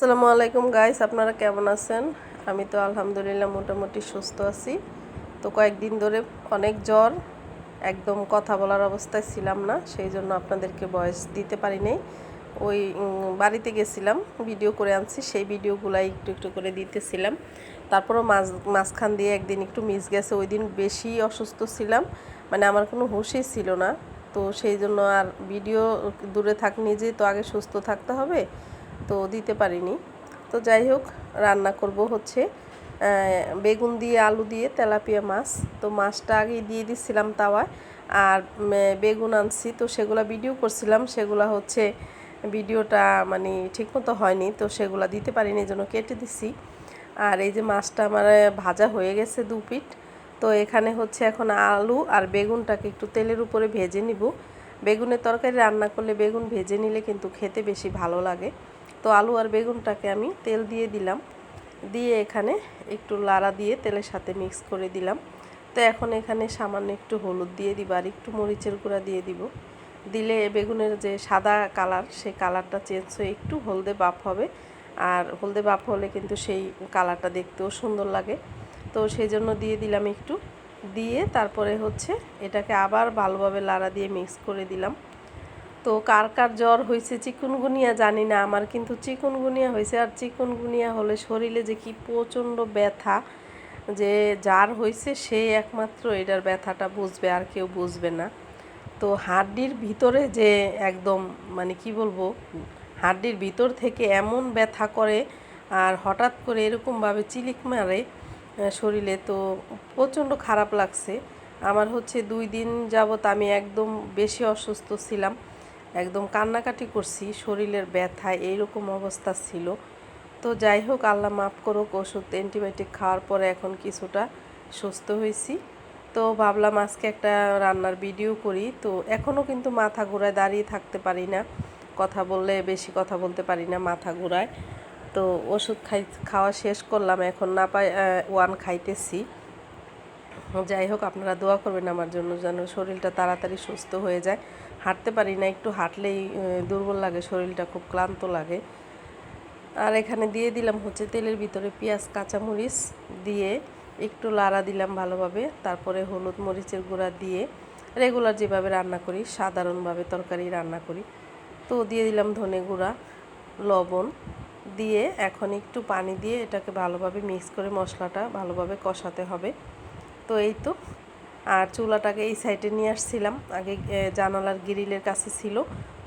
আসসালামু আলাইকুম গাইস, আপনারা কেমন আছেন? আমি তো আলহামদুলিল্লাহ মোটামুটি সুস্থ আছি। তো কয়েকদিন ধরে অনেক জ্বর, একদম কথা বলার অবস্থায় ছিলাম না, সেই জন্য আপনাদেরকে ভয়েস দিতে পারি নাই। ওই বাড়িতে গেছিলাম, ভিডিও করে আনছি, সেই ভিডিওগুলাই একটু একটু করে দিতেছিলাম। তারপরও মাঝখান দিয়ে একদিন একটু মিস গেছে, ওই দিন বেশি অসুস্থ ছিলাম, মানে আমার কোনো হুঁশই ছিল না। তো সেই জন্য আর ভিডিও দূরে থাক, নিজেই তো আগে সুস্থ থাকতে হবে, তো দিতে পারিনি। তো যাই হোক, রান্না করব হচ্ছে বেগুন দিয়ে আলু দিয়ে তেলাপিয়া মাছ। তো মাছটা আগে দিয়ে দিচ্ছিলাম তাওয়ায়, আর বেগুন আনছি, তো সেগুলা ভিডিও করছিলাম, সেগুলা হচ্ছে ভিডিওটা মানে ঠিকমতো হয়নি, তো সেগুলা দিতে পারিনি, এই জন্য কেটে দিছি। আর এই যে মাছটা আমার ভাজা হয়ে গেছে 2 পিঠ। তো এখানে হচ্ছে এখন আলু আর বেগুনটাকে একটু তেলের উপরে ভেজে নিব। বেগুনের তরকারি রান্না করলে বেগুন ভেজে নিলে কিন্তু খেতে বেশি ভালো লাগে। তো আলু আর বেগুনটাকে আমি তেল দিয়ে দিলাম, দিয়ে এখানে একটু লাড়া দিয়ে তেলের সাথে মিক্স করে দিলাম। তো এখন এখানে সামান্য একটু হলুদ দিয়ে দিব আর একটু মরিচের গুঁড়া দিয়ে দিব। দিলে বেগুনের যে সাদা কালার, সেই কালারটা চেঞ্জ হয়ে একটু হলদে ভাব হবে, আর হলদে ভাব হলে কিন্তু সেই কালারটা দেখতেও সুন্দর লাগে। তো সেই জন্য দিয়ে দিলাম একটু, দিয়ে তারপরে হচ্ছে এটাকে আবার ভালোভাবে লাড়া দিয়ে মিক্স করে দিলাম। তো কার কার জ্বর হয়েছে চিকুনগুনিয়া জানি না, আমার কিন্তু চিকুনগুনিয়া হয়েছে। আর চিকুনগুনিয়া হলে শরীরে যে কি প্রচণ্ড ব্যথা, যে যার হয়েছে সে একমাত্র এটার ব্যথাটা বুঝবে, আর কেউ বুঝবে না। তো হাড্ডির ভিতরে যে একদম মানে কি বলবো, হাড্ডির ভিতর থেকে এমন ব্যথা করে, আর হঠাৎ করে এরকমভাবে চিলিক মারে শরীরে, তো প্রচণ্ড খারাপ লাগছে। আমার হচ্ছে 2 দিন যাবত আমি একদম বেশি অসুস্থ ছিলাম, একদম কান্নাকাটি করছি, শরীরের ব্যথায় এইরকম অবস্থা ছিল। তো যাই হোক, আল্লাহ মাফ করুক, ওষুধ অ্যান্টিবায়োটিক খাওয়ার পরে এখন কিছুটা সুস্থ হয়েছি। তো ভাবলাম আজকে একটা রান্নার ভিডিও করি। তো এখনও কিন্তু মাথা ঘোরায়, দাঁড়িয়ে থাকতে পারি না, কথা বললে বেশি কথা বলতে পারি না, মাথা ঘোরায়। তো ওষুধ খাওয়া শেষ করলাম, এখন না পাই ওয়ান খাইতেছি। যাই হোক, আপনারা দোয়া করবেন আমার জন্য, যেন শরীরটা তাড়াতাড়ি সুস্থ হয়ে যায়। হাঁটতে পারি না, একটু হাঁটলেই দুর্বল লাগে, শরীরটা খুব ক্লান্ত লাগে। আর এখানে দিয়ে দিলাম হচ্ছে তেলের ভিতরে পেঁয়াজ কাঁচামরিচ দিয়ে একটু লাড়া দিলাম ভালোভাবে, তারপরে হলুদ মরিচের গুঁড়া দিয়ে রেগুলার যেভাবে রান্না করি, সাধারণভাবে তরকারি রান্না করি। তো দিয়ে দিলাম ধনে গুঁড়া, লবণ দিয়ে এখন একটু পানি দিয়ে এটাকে ভালোভাবে মিক্স করে মশলাটা ভালোভাবে কষাতে হবে। তো এই তো, আর চুলাটাকে এই সাইডে নিয়ে আসছিলাম, আগে জানালার গ্রিলের কাছে ছিল।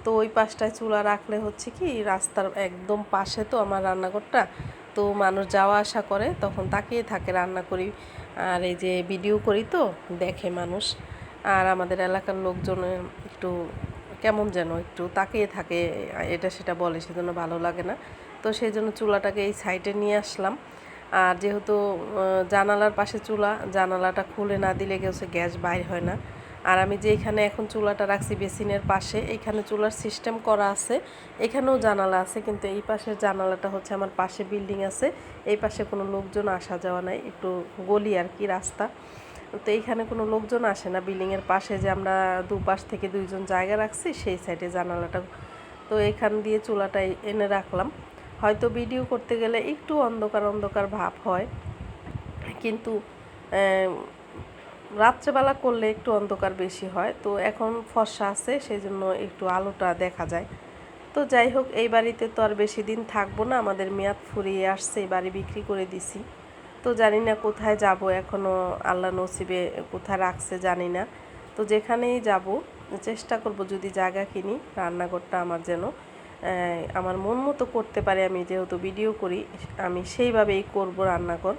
তো ওই পাশটায় চুলা রাখলে হচ্ছে কি, রাস্তার একদম পাশে তো আমার রান্নাঘরটা, তো মানুষ যাওয়া আসা করে, তখন তাকিয়ে থাকে রান্না করি আর এই যে ভিডিও করি, তো দেখে মানুষ। আর আমাদের এলাকার লোকজন একটু কেমন যেন একটু তাকিয়ে থাকে, এটা সেটা বলে, সেজন্য ভালো লাগে না। তো সেই জন্য চুলাটাকে এই সাইডে নিয়ে আসলাম। আর যেহেতু জানালার পাশে চুলা, জানালাটা খুলে না দিলে গেছে গ্যাস বাইর হয় না। আর আমি যে এখানে এখন চুলাটা রাখছি বেসিনের পাশে, এইখানে চুলার সিস্টেম করা আছে, এখানেও জানালা আছে, কিন্তু এই পাশের জানালাটা হচ্ছে আমার পাশে বিল্ডিং আছে, এই পাশে কোনো লোকজন আসা যাওয়া নাই, একটু গলি আর কি রাস্তা। তো এইখানে কোনো লোকজন আসে না, বিল্ডিংয়ের পাশে যে আমরা দুপাশ থেকে 2জন জায়গা রাখছি, সেই সাইডে জানালাটা। তো এখান দিয়ে চুলাটা এনে রাখলাম। হয়তো ভিডিও করতে গেলে একটু অন্ধকার অন্ধকার ভাব হয়, কিন্তু রাত্রেবেলা করলে একটু অন্ধকার বেশি হয়। তো এখন ফর্সা আছে, সেই জন্য একটু আলোটা দেখা যায়। তো যাই হোক, এই বাড়িতে তো আর বেশি দিন থাকবো না, আমাদের মেয়াদ ফুরিয়ে আসছে, এই বাড়ি বিক্রি করে দিছি। তো জানি না কোথায় যাব, এখনও আল্লাহ নসিবে কোথায় রাখছে জানি না। তো যেখানেই যাব চেষ্টা করব যদি জায়গা কিনি, রান্নাঘরটা আমার যেন আমার মন মতো করতে পারে, আমি যেহেতু ভিডিও করি আমি সেইভাবেই করব রান্নাঘর।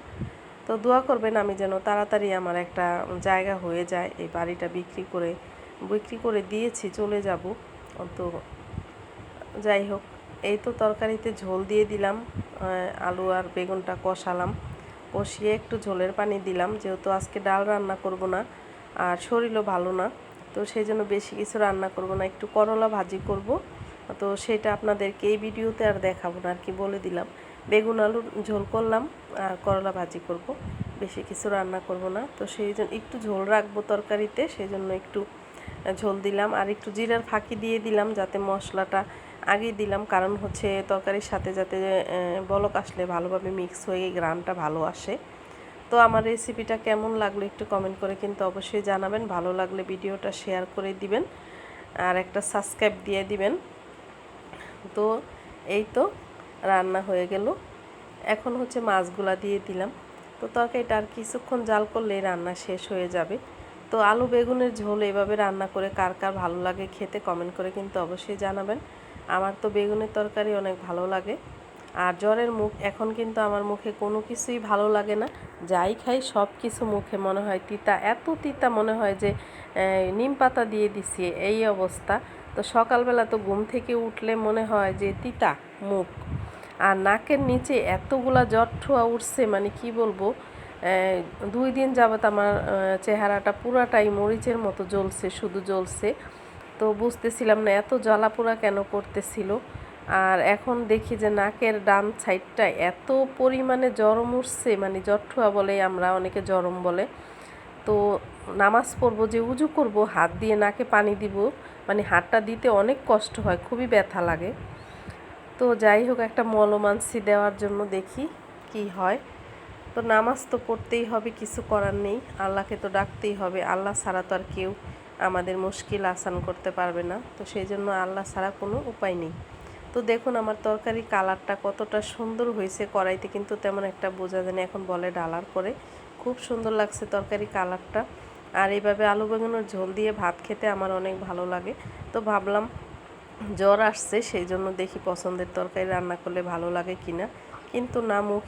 তো দোয়া করবেন আমি যেন তাড়াতাড়ি আমার একটা জায়গা হয়ে যায়, এই বাড়িটা বিক্রি করে দিয়েছি, চলে যাব। তো যাই হোক, এই তো তরকারিতে ঝোল দিয়ে দিলাম, আলু আর বেগুনটা কষালাম, কষিয়ে একটু ঝোলের পানি দিলাম, যেহেতু আজকে ডাল রান্না করব না, আর শরীরও ভালো না, তো সেই জন্য বেশি কিছু রান্না করব না, একটু করলা ভাজি করব। তো সেটা আপনাদেরকে এই ভিডিওতে আর দেখাবো না আর কি, বলে দিলাম। বেগুন আলুর ঝোল করলাম আর করলা ভাজি করব, বেশি কিছু রান্না করব না। তো সেই জন্য একটু ঝোল রাখবো তরকারিতে, সেই জন্য একটু ঝোল দিলাম, আর একটু জিরার ফাঁকি দিয়ে দিলাম, যাতে মশলাটা আগেই দিলাম, কারণ হচ্ছে তরকারির সাথে যাতে বলক আসলে ভালোভাবে মিক্স হয়ে গ্রানটা ভালো আসে। তো আমার রেসিপিটা কেমন লাগলো একটু কমেন্ট করে কিন্তু অবশ্যই জানাবেন। ভালো লাগলে ভিডিওটা শেয়ার করে দিবেন আর একটা সাবস্ক্রাইব দিয়ে দিবেন। তো এই তো রান্না হয়ে গেল। এখন হচ্ছে মাছগুলা দিয়ে দিলাম। তো তরকারিটা আর কিছুক্ষণ জাল করলেই রান্না শেষ হয়ে যাবে। তো আলু বেগুনের ঝোল এভাবে রান্না করে কার কার ভালো লাগে খেতে কমেন্ট করে কিন্তু অবশ্যই জানাবেন। আমার তো বেগুনের তরকারি অনেক ভালো লাগে। আর জ্বরের মুখ এখন কিন্তু আমার মুখে কোনো কিছুই ভালো লাগে না। যাই খাই সব কিছু মুখে মনে হয় তিতা, এত তিতা মনে হয় যে নিম পাতা দিয়ে দিছি এই অবস্থা। তো সকালবেলা তো ঘুম থেকে উঠলে মনে হয় যে তিতা মুখ, আর নাকের নিচে এতগুলা জট্ঠুয়া উঠছে, মানে কি বলবো। 2 দিন যাবত আমার চেহারাটা পুরাটাই মরিচের মতো জ্বলছে, শুধু জ্বলছে। তো বুঝতেছিলাম না এত জ্বালাপোড়া কেন করতেছিল। আর এখন দেখি যে নাকের ডান সাইডটা এত পরিমাণে জরম উঠছে, মানে জট্ঠুয়া বলে, আমরা অনেকে জরম বলে। তো নামাজ পড়বো যে উজু করব, হাত দিয়ে নাকে পানি দিব, মানে হাতটা দিতে অনেক কষ্ট হয়, খুবই ব্যথা লাগে। তো যাই হোক, একটা মলমানসি দেওয়ার জন্য দেখি কি হয়। তো নামাজ তো পড়তেই হবে, কিছু করার নেই, আল্লাহকে তো ডাকতেই হবে। আল্লাহ ছাড়া তো আর কেউ আমাদের মুশকিল আসান করতে পারবে না। তো সেই জন্য আল্লাহ ছাড়া কোনো উপায় নেই। তো দেখুন আমার তরকারি কালারটা কতটা সুন্দর হয়েছে, কড়াইতে কিন্তু তেমন একটা বোঝা যায় না, এখন বলে ডালার পরে খুব সুন্দর লাগছে তরকারি কালারটা। আর এইভাবে আলু বেগুনের ঝোল দিয়ে ভাত খেতে আমার অনেক ভালো লাগে। তো ভাবলাম জ্বর আসছে সেই জন্য দেখি পছন্দের তরকারি রান্না করলে ভালো লাগে কিনা, কিন্তু না, মুখে